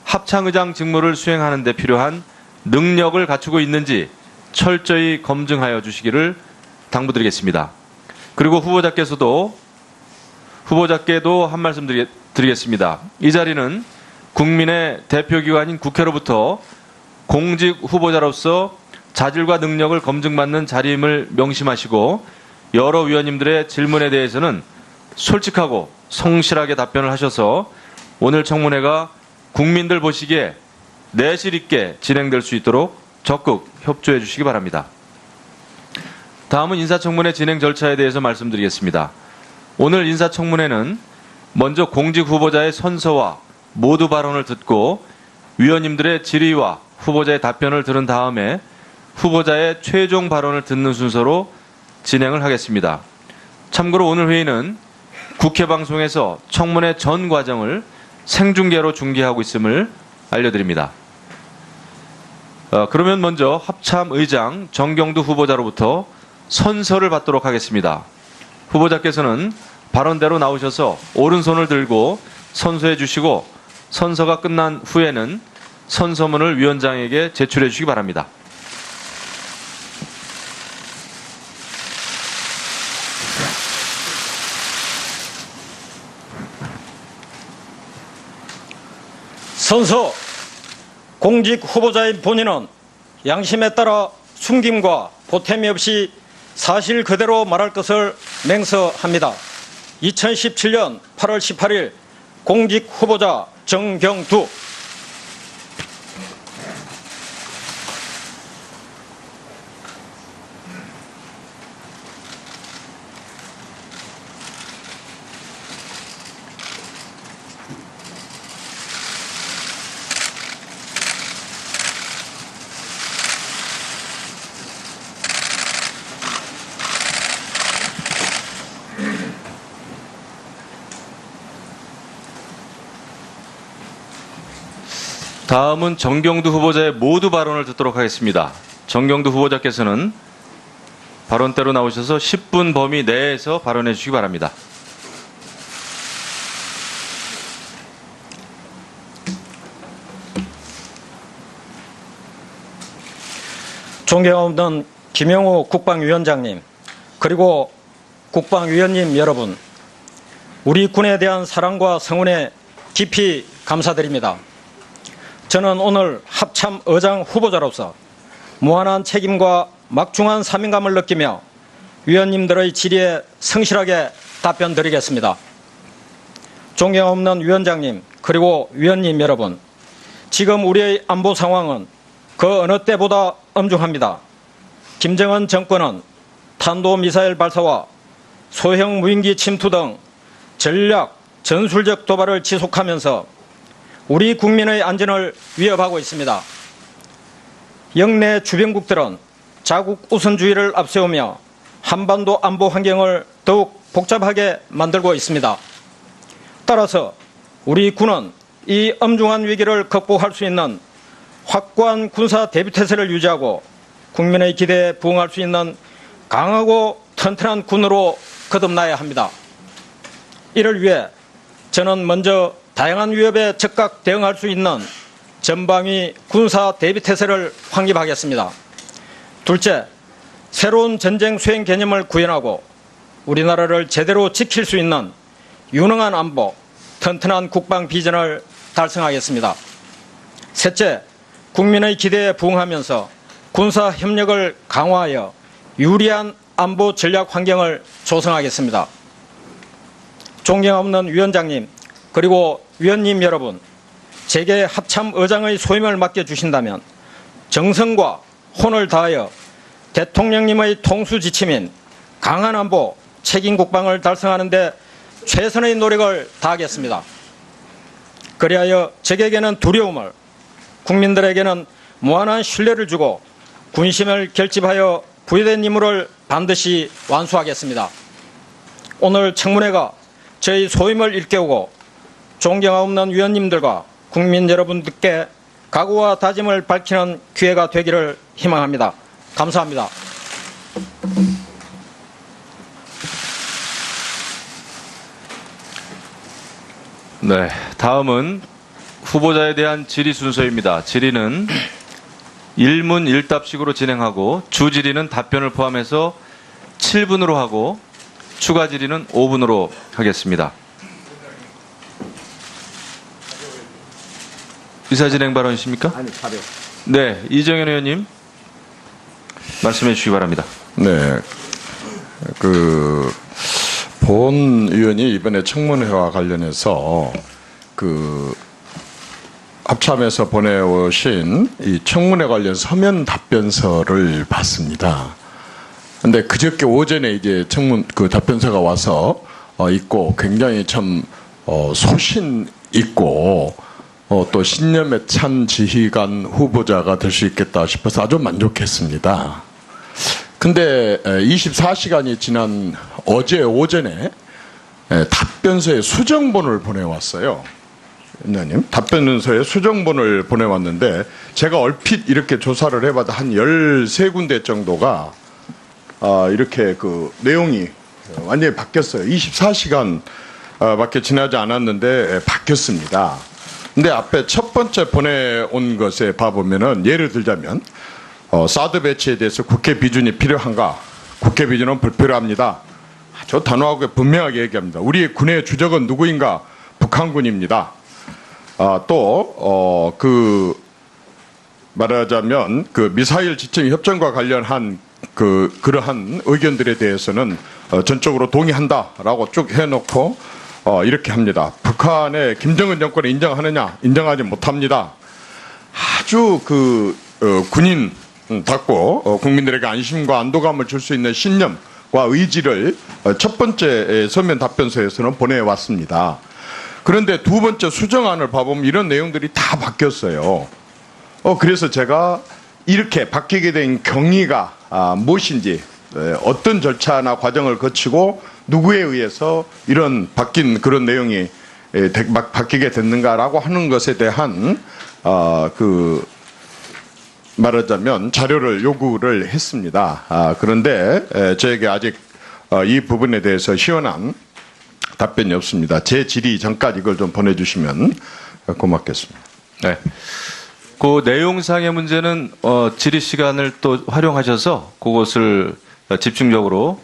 합창의장 직무를 수행하는 데 필요한 능력을 갖추고 있는지 철저히 검증하여 주시기를 당부드리겠습니다. 그리고 후보자께도 한 말씀 드리겠습니다. 이 자리는 국민의 대표기관인 국회로부터 공직 후보자로서 자질과 능력을 검증받는 자리임을 명심하시고 여러 위원님들의 질문에 대해서는 솔직하고 성실하게 답변을 하셔서 오늘 청문회가 국민들 보시기에 내실 있게 진행될 수 있도록 적극 협조해 주시기 바랍니다. 다음은 인사청문회 진행 절차에 대해서 말씀드리겠습니다. 오늘 인사청문회는 먼저 공직 후보자의 선서와 모두 발언을 듣고 위원님들의 질의와 후보자의 답변을 들은 다음에 후보자의 최종 발언을 듣는 순서로 진행을 하겠습니다. 참고로 오늘 회의는 국회 방송에서 청문회 전 과정을 생중계로 중계하고 있음을 알려드립니다. 그러면 먼저 합참의장 정경두 후보자로부터 선서를 받도록 하겠습니다. 후보자께서는 발언대로 나오셔서 오른손을 들고 선서해 주시고 선서가 끝난 후에는 선서문을 위원장에게 제출해 주시기 바랍니다. 선서, 공직 후보자인 본인은 양심에 따라 숨김과 보탬이 없이 사실 그대로 말할 것을 맹서합니다. 2017년 8월 18일 공직 후보자 정경두. 다음은 정경두 후보자의 모두 발언을 듣도록 하겠습니다. 정경두 후보자께서는 발언대로 나오셔서 10분 범위 내에서 발언해 주시기 바랍니다. 존경하는 김영우 국방위원장님, 그리고 국방위원님 여러분, 우리 군에 대한 사랑과 성원에 깊이 감사드립니다. 저는 오늘 합참의장 후보자로서 무한한 책임과 막중한 사명감을 느끼며 위원님들의 질의에 성실하게 답변드리겠습니다. 존경 없는 위원장님, 그리고 위원님 여러분, 지금 우리의 안보 상황은 그 어느 때보다 엄중합니다. 김정은 정권은 탄도미사일 발사와 소형 무인기 침투 등 전략, 전술적 도발을 지속하면서 우리 국민의 안전을 위협하고 있습니다. 영내 주변국들은 자국 우선주의를 앞세우며 한반도 안보 환경을 더욱 복잡하게 만들고 있습니다. 따라서 우리 군은 이 엄중한 위기를 극복할 수 있는 확고한 군사 대비태세를 유지하고 국민의 기대에 부응할 수 있는 강하고 튼튼한 군으로 거듭나야 합니다. 이를 위해 저는 먼저 다양한 위협에 즉각 대응할 수 있는 전방위 군사 대비태세를 확립하겠습니다. 둘째, 새로운 전쟁 수행 개념을 구현하고 우리나라를 제대로 지킬 수 있는 유능한 안보, 튼튼한 국방 비전을 달성하겠습니다. 셋째, 국민의 기대에 부응하면서 군사 협력을 강화하여 유리한 안보 전략 환경을 조성하겠습니다. 존경 없는 위원장님, 그리고 위원님 여러분, 제게 합참의장의 소임을 맡겨주신다면 정성과 혼을 다하여 대통령님의 통수지침인 강한 안보, 책임 국방을 달성하는 데 최선의 노력을 다하겠습니다. 그리하여 적에게는 두려움을, 국민들에게는 무한한 신뢰를 주고 군심을 결집하여 부여된 임무를 반드시 완수하겠습니다. 오늘 청문회가 저희 소임을 일깨우고 존경하옵는 위원님들과 국민 여러분들께 각오와 다짐을 밝히는 기회가 되기를 희망합니다. 감사합니다. 네, 다음은 후보자에 대한 질의 순서입니다. 질의는 1문 1답식으로 진행하고 주질의는 답변을 포함해서 7분으로 하고 추가 질의는 5분으로 하겠습니다. 의사진행 발언이십니까? 아니, 가려. 네, 이정현 의원님 말씀해 주시기 바랍니다. 네. 본 의원이 이번에 청문회와 관련해서 합참에서 보내오신 이 청문회 관련 서면 답변서를 봤습니다. 근데 그저께 오전에 이제 답변서가 와서 있고 굉장히 참 소신 있고 또 신념에 찬 지휘관 후보자가 될 수 있겠다 싶어서 아주 만족했습니다. 근데 24시간이 지난 어제 오전에 답변서에 수정본을 보내왔어요. 위원님, 답변서에 수정본을 보내왔는데 제가 얼핏 이렇게 조사를 해봐도 한 13군데 정도가 이렇게 내용이 완전히 바뀌었어요. 24시간 밖에 지나지 않았는데 바뀌었습니다. 근데 앞에 첫 번째 보내온 것에 봐보면은 예를 들자면 사드 배치에 대해서 국회 비준이 필요한가? 국회 비준은 불필요합니다. 아주 단호하게 분명하게 얘기합니다. 우리의 군의 주적은 누구인가? 북한군입니다. 말하자면 미사일 지침 협정과 관련한 그러한 의견들에 대해서는 전적으로 동의한다라고 쭉 해놓고 이렇게 합니다. 북한의 김정은 정권을 인정하느냐? 인정하지 못합니다. 아주 군인답고 국민들에게 안심과 안도감을 줄 수 있는 신념과 의지를 첫 번째 서면 답변서에서는 보내왔습니다. 그런데 두 번째 수정안을 봐보면 이런 내용들이 다 바뀌었어요. 그래서 제가 이렇게 바뀌게 된 경위가 무엇인지, 어떤 절차나 과정을 거치고 누구에 의해서 이런 바뀐 그런 내용이 바뀌게 됐는가라고 하는 것에 대한 말하자면 자료를 요구를 했습니다. 그런데 저에게 아직 이 부분에 대해서 시원한 답변이 없습니다. 제 질의 전까지 이걸 좀 보내주시면 고맙겠습니다. 네. 그 내용상의 문제는 질의 시간을 또 활용하셔서 그것을 집중적으로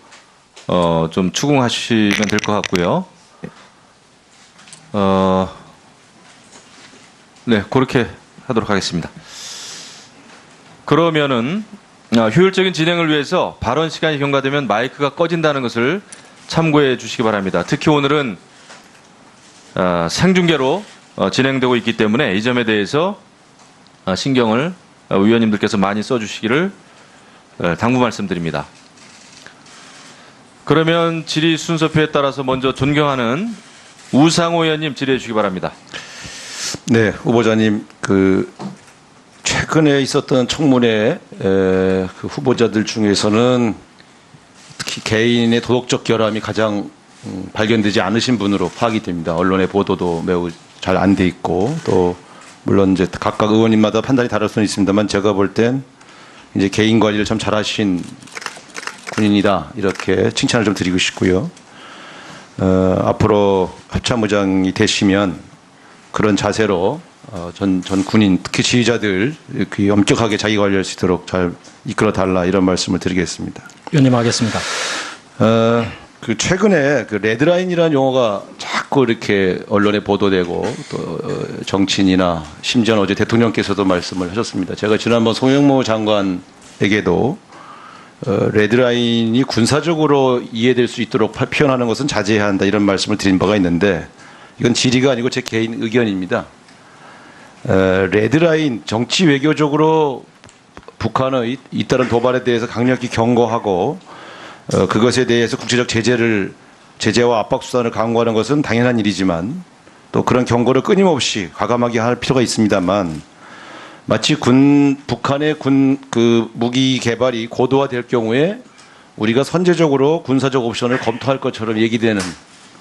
좀 추궁하시면 될 것 같고요. 네, 그렇게 하도록 하겠습니다. 그러면은 효율적인 진행을 위해서 발언 시간이 경과되면 마이크가 꺼진다는 것을 참고해 주시기 바랍니다. 특히 오늘은 생중계로 진행되고 있기 때문에 이 점에 대해서 신경을 위원님들께서 많이 써주시기를 당부 말씀드립니다. 그러면 질의 순서표에 따라서 먼저 존경하는 우상호 의원님 질의해 주시기 바랍니다. 네, 후보자님, 최근에 있었던 청문회 후보자들 중에서는 특히 개인의 도덕적 결함이 가장 발견되지 않으신 분으로 파악이 됩니다. 언론의 보도도 매우 잘 안 돼 있고, 또 물론 이제 각각 의원님마다 판단이 다를 수는 있습니다만 제가 볼 땐 이제 개인 관리를 참 잘하신 군인이다, 이렇게 칭찬을 좀 드리고 싶고요. 앞으로 합참의장이 되시면 그런 자세로 전 군인, 특히 지휘자들 엄격하게 자기 관리할 수 있도록 잘 이끌어 달라, 이런 말씀을 드리겠습니다. 위원님 하겠습니다. 최근에 레드라인이라는 용어가 자꾸 이렇게 언론에 보도되고 또 정치인이나 심지어 어제 대통령께서도 말씀을 하셨습니다. 제가 지난번 송영무 장관에게도 레드라인이 군사적으로 이해될 수 있도록 표현하는 것은 자제해야 한다, 이런 말씀을 드린 바가 있는데, 이건 질의가 아니고 제 개인 의견입니다. 레드라인, 정치 외교적으로 북한의 잇따른 도발에 대해서 강력히 경고하고 그것에 대해서 국제적 제재와 압박 수단을 강구하는 것은 당연한 일이지만, 또 그런 경고를 끊임없이 과감하게 할 필요가 있습니다만, 마치 북한의 무기 개발이 고도화될 경우에 우리가 선제적으로 군사적 옵션을 검토할 것처럼 얘기되는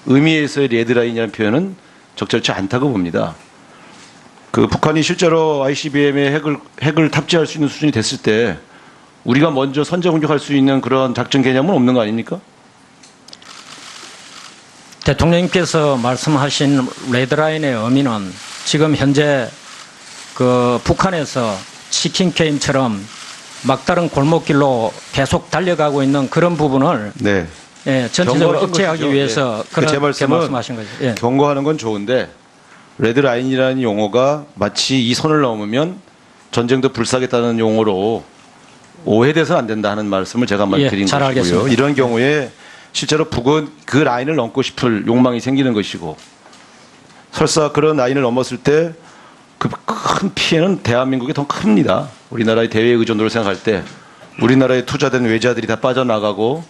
의미에서의 레드라인이라는 표현은 적절치 않다고 봅니다. 북한이 실제로 ICBM에 핵을 탑재할 수 있는 수준이 됐을 때 우리가 먼저 선제 공격할 수 있는 그런 작전 개념은 없는 거 아닙니까? 대통령님께서 말씀하신 레드라인의 의미는 지금 현재 그 북한에서 치킨 게임처럼 막다른 골목길로 계속 달려가고 있는 그런 부분을 네. 예, 전체적으로 경고하는 억제하기 것이죠. 위해서 예. 그런 제 말씀은 말씀하신 거죠. 예. 경고하는 건 좋은데 레드라인이라는 용어가 마치 이 선을 넘으면 전쟁도 불사하겠다는 용어로 오해돼서는 안 된다 하는 말씀을 제가 한번 예, 드린 잘 것이고요. 알겠습니다. 이런 경우에 실제로 북은 그 라인을 넘고 싶을 욕망이 생기는 것이고 설사 그런 라인을 넘었을 때 그 큰 피해는 대한민국이 더 큽니다. 우리나라의 대외 의존도를 생각할 때 우리나라에 투자된 외자들이 다 빠져나가고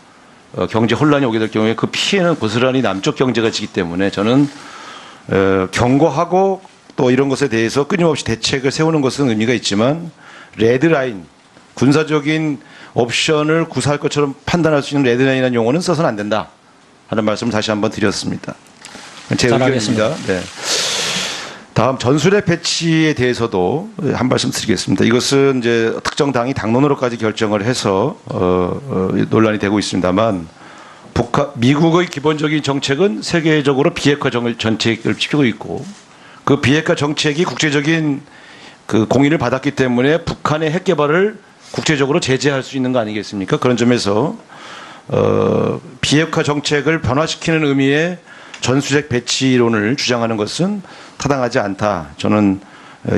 경제 혼란이 오게 될 경우에 그 피해는 고스란히 남쪽 경제가 지기 때문에 저는 경고하고 또 이런 것에 대해서 끊임없이 대책을 세우는 것은 의미가 있지만 레드라인, 군사적인 옵션을 구사할 것처럼 판단할 수 있는 레드라인이라는 용어는 써서는 안 된다 하는 말씀을 다시 한번 드렸습니다. 제 잘 의견입니다. 알겠습니다. 네. 다음 전술핵 배치에 대해서도 한 말씀 드리겠습니다. 이것은 이제 특정 당이 당론으로까지 결정을 해서 논란이 되고 있습니다만 미국의 기본적인 정책은 세계적으로 비핵화 정책을 피우고 있고 그 비핵화 정책이 국제적인 그 공인을 받았기 때문에 북한의 핵 개발을 국제적으로 제재할 수 있는 거 아니겠습니까? 그런 점에서 비핵화 정책을 변화시키는 의미의 전술핵 배치론을 주장하는 것은 타당하지 않다. 저는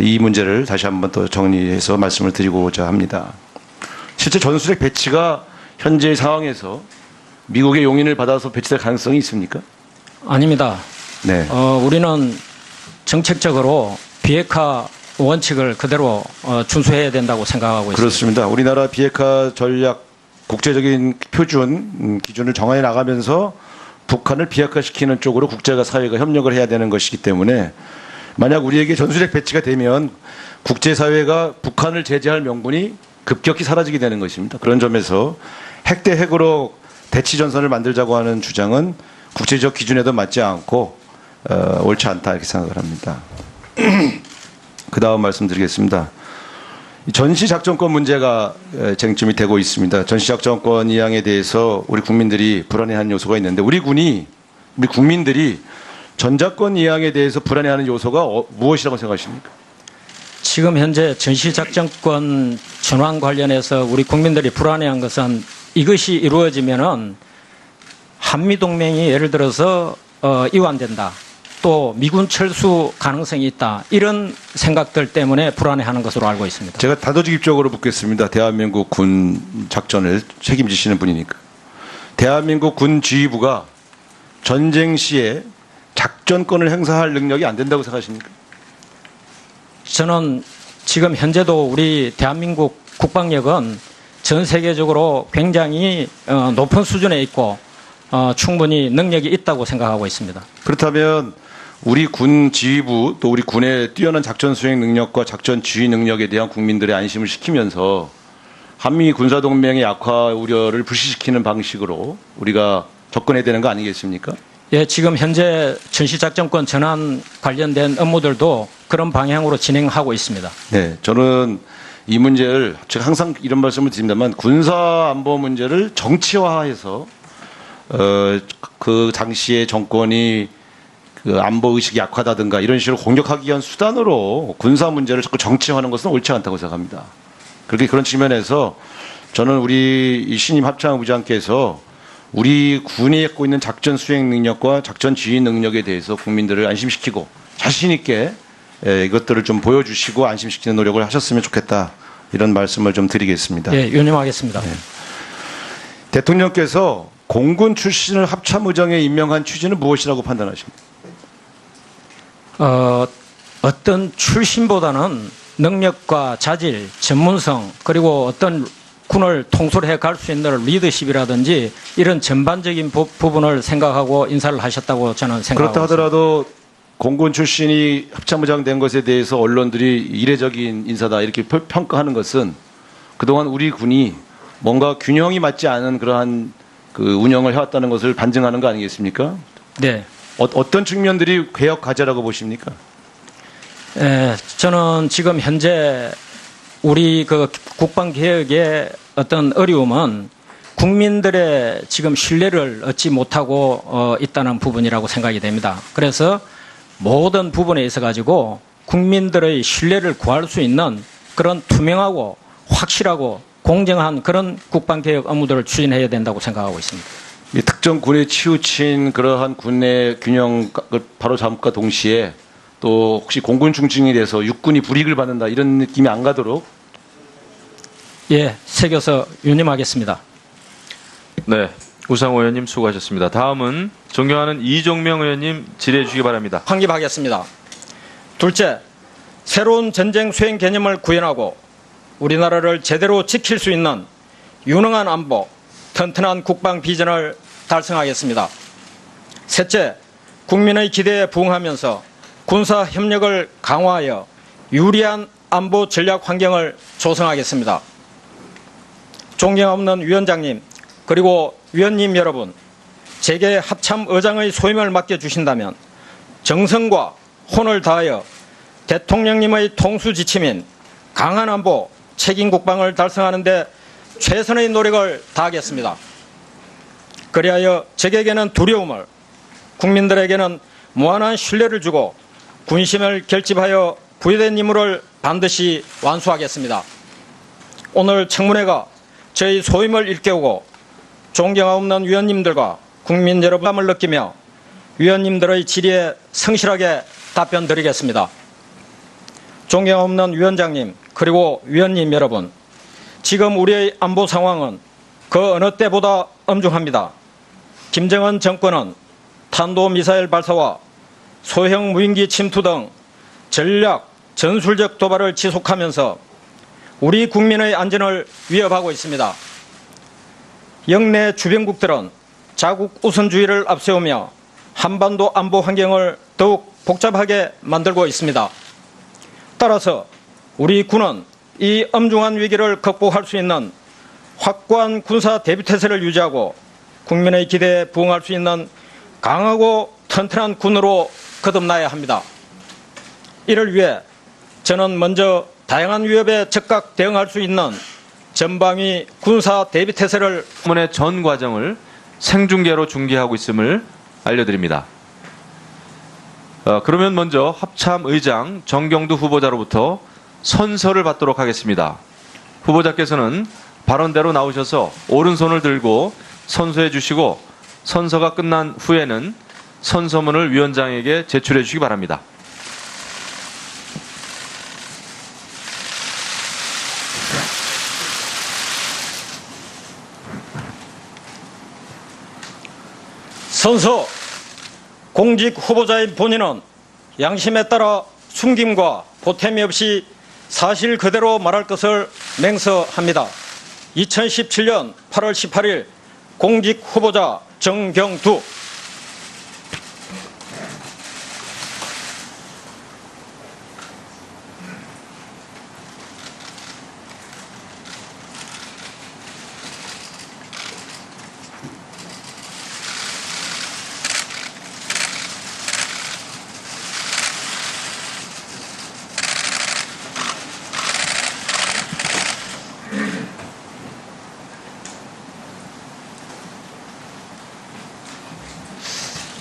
이 문제를 다시 한번 또 정리해서 말씀을 드리고자 합니다. 실제 전술핵 배치가 현재 상황에서 미국의 용인을 받아서 배치될 가능성이 있습니까? 아닙니다. 네. 우리는 정책적으로 비핵화 원칙을 그대로 준수해야 된다고 생각하고 있습니다. 그렇습니다. 우리나라 비핵화 전략 국제적인 표준 기준을 정해 나가면서 북한을 비핵화시키는 쪽으로 국제가 사회가 협력을 해야 되는 것이기 때문에 만약 우리에게 전술핵 배치가 되면 국제사회가 북한을 제재할 명분이 급격히 사라지게 되는 것입니다. 그런 점에서 핵 대 핵으로 대치 전선을 만들자고 하는 주장은 국제적 기준에도 맞지 않고 옳지 않다 이렇게 생각을 합니다. 그 다음 말씀드리겠습니다. 전시작전권 문제가 쟁점이 되고 있습니다. 전시작전권 이양에 대해서 우리 국민들이 불안해하는 요소가 있는데 우리 국민들이 전작권 이양에 대해서 불안해하는 요소가 무엇이라고 생각하십니까? 지금 현재 전시작전권 전환 관련해서 우리 국민들이 불안해한 것은 이것이 이루어지면은 한미동맹이 예를 들어서 이완된다. 또 미군 철수 가능성이 있다. 이런 생각들 때문에 불안해하는 것으로 알고 있습니다. 제가 단도직입적으로 묻겠습니다. 대한민국 군 작전을 책임지시는 분이니까. 대한민국 군 지휘부가 전쟁 시에 작전권을 행사할 능력이 안 된다고 생각하십니까? 저는 지금 현재도 우리 대한민국 국방력은 전 세계적으로 굉장히 높은 수준에 있고 충분히 능력이 있다고 생각하고 있습니다. 그렇다면 우리 군 지휘부 또 우리 군의 뛰어난 작전 수행 능력과 작전 지휘 능력에 대한 국민들의 안심을 시키면서 한미 군사동맹의 약화 우려를 불식시키는 방식으로 우리가 접근해야 되는 거 아니겠습니까? 예, 지금 현재 전시작전권 전환 관련된 업무들도 그런 방향으로 진행하고 있습니다. 네, 저는 이 문제를 제가 항상 이런 말씀을 드립니다만 군사 안보 문제를 정치화해서 그 당시에 정권이 그 안보 의식이 약하다든가 이런 식으로 공격하기 위한 수단으로 군사 문제를 자꾸 정치화하는 것은 옳지 않다고 생각합니다. 그런 측면에서 저는 우리 이 신임 합참의장께서 우리 군이 갖고 있는 작전 수행 능력과 작전 지휘 능력에 대해서 국민들을 안심시키고 자신 있게 이것들을 좀 보여주시고 안심시키는 노력을 하셨으면 좋겠다 이런 말씀을 좀 드리겠습니다. 예, 유념하겠습니다. 네. 대통령께서 공군 출신을 합참의장에 임명한 취지는 무엇이라고 판단하십니까? 어떤 출신보다는 능력과 자질, 전문성 그리고 어떤 군을 통솔해 갈 수 있는 리더십이라든지 이런 전반적인 부분을 생각하고 인사를 하셨다고 저는 생각합니다. 그렇다 하더라도 공군 출신이 합참의장 된 것에 대해서 언론들이 이례적인 인사다 이렇게 평가하는 것은 그동안 우리 군이 뭔가 균형이 맞지 않은 그러한 그 운영을 해왔다는 것을 반증하는 거 아니겠습니까? 네. 어떤 측면들이 개혁 과제라고 보십니까? 저는 지금 현재 우리 그 국방 개혁의 어떤 어려움은 국민들의 지금 신뢰를 얻지 못하고 있다는 부분이라고 생각이 됩니다. 그래서 모든 부분에 있어 가지고 국민들의 신뢰를 구할 수 있는 그런 투명하고 확실하고 공정한 그런 국방개혁 업무들을 추진해야 된다고 생각하고 있습니다. 이 특정 군에 치우친 그러한 군의 균형을 바로 잡음과 동시에 또 혹시 공군 중증에 대해서 육군이 불이익을 받는다 이런 느낌이 안 가도록 예, 새겨서 유념하겠습니다. 네, 우상호 의원님 수고하셨습니다. 다음은 존경하는 이종명 의원님 질의해 주시기 바랍니다. 확립하겠습니다. 둘째, 새로운 전쟁 수행 개념을 구현하고 우리나라를 제대로 지킬 수 있는 유능한 안보, 튼튼한 국방 비전을 달성하겠습니다. 셋째, 국민의 기대에 부응하면서 군사 협력을 강화하여 유리한 안보 전략 환경을 조성하겠습니다. 존경없는 위원장님, 그리고 위원님 여러분, 제게 합참 의장의 소임을 맡겨주신다면 정성과 혼을 다하여 대통령님의 통수 지침인 강한 안보, 책임 국방을 달성하는 데 최선의 노력을 다하겠습니다. 그리하여 적에게는 두려움을, 국민들에게는 무한한 신뢰를 주고 군심을 결집하여 부여된 임무를 반드시 완수하겠습니다. 오늘 청문회가 저희 소임을 일깨우고 존경하옵는 위원님들과 국민 여러분을 느끼며 위원님들의 질의에 성실하게 답변 드리겠습니다. 존경하옵는 위원장님, 그리고 위원님 여러분, 지금 우리의 안보 상황은 그 어느 때보다 엄중합니다. 김정은 정권은 탄도미사일 발사와 소형 무인기 침투 등 전략, 전술적 도발을 지속하면서 우리 국민의 안전을 위협하고 있습니다. 영내 주변국들은 자국 우선주의를 앞세우며 한반도 안보 환경을 더욱 복잡하게 만들고 있습니다. 따라서 우리 군은 이 엄중한 위기를 극복할 수 있는 확고한 군사 대비태세를 유지하고 국민의 기대에 부응할 수 있는 강하고 튼튼한 군으로 거듭나야 합니다. 이를 위해 저는 먼저 다양한 위협에 즉각 대응할 수 있는 전방위 군사 대비태세를 청문회 전 과정을 생중계로 중계하고 있음을 알려드립니다. 그러면 먼저 합참의장 정경두 후보자로부터 선서를 받도록 하겠습니다. 후보자께서는 발언대로 나오셔서 오른손을 들고 선서해 주시고 선서가 끝난 후에는 선서문을 위원장에게 제출해 주시기 바랍니다. 선서, 공직 후보자인 본인은 양심에 따라 숨김과 보탬이 없이 사실 그대로 말할 것을 맹서합니다. 2017년 8월 18일 공직 후보자 정경두.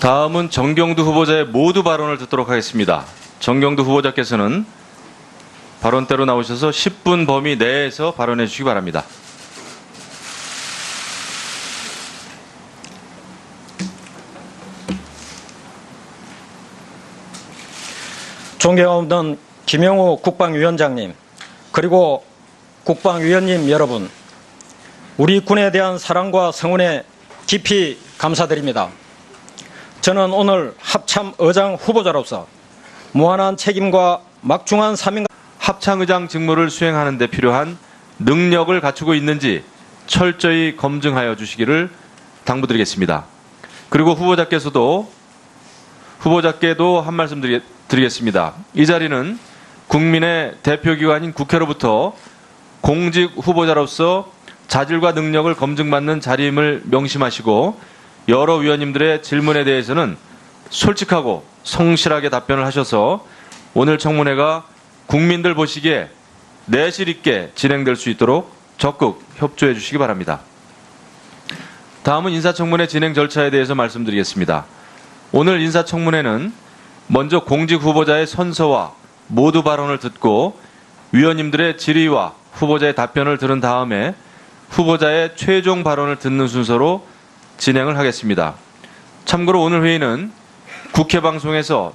다음은 정경두 후보자의 모두 발언을 듣도록 하겠습니다. 정경두 후보자께서는 발언대로 나오셔서 10분 범위 내에서 발언해 주시기 바랍니다. 존경하옵는 김영우 국방위원장님, 그리고 국방위원님 여러분, 우리 군에 대한 사랑과 성원에 깊이 감사드립니다. 저는 오늘 합참의장 후보자로서 무한한 책임과 막중한 사명감, 합참의장 직무를 수행하는 데 필요한 능력을 갖추고 있는지 철저히 검증하여 주시기를 당부드리겠습니다. 그리고 후보자께도 한 말씀 드리겠습니다. 이 자리는 국민의 대표기관인 국회로부터 공직 후보자로서 자질과 능력을 검증받는 자리임을 명심하시고 여러 위원님들의 질문에 대해서는 솔직하고 성실하게 답변을 하셔서 오늘 청문회가 국민들 보시기에 내실 있게 진행될 수 있도록 적극 협조해 주시기 바랍니다. 다음은 인사청문회 진행 절차에 대해서 말씀드리겠습니다. 오늘 인사청문회는 먼저 공직 후보자의 선서와 모두 발언을 듣고 위원님들의 질의와 후보자의 답변을 들은 다음에 후보자의 최종 발언을 듣는 순서로 진행을 하겠습니다. 참고로 오늘 회의는 국회 방송에서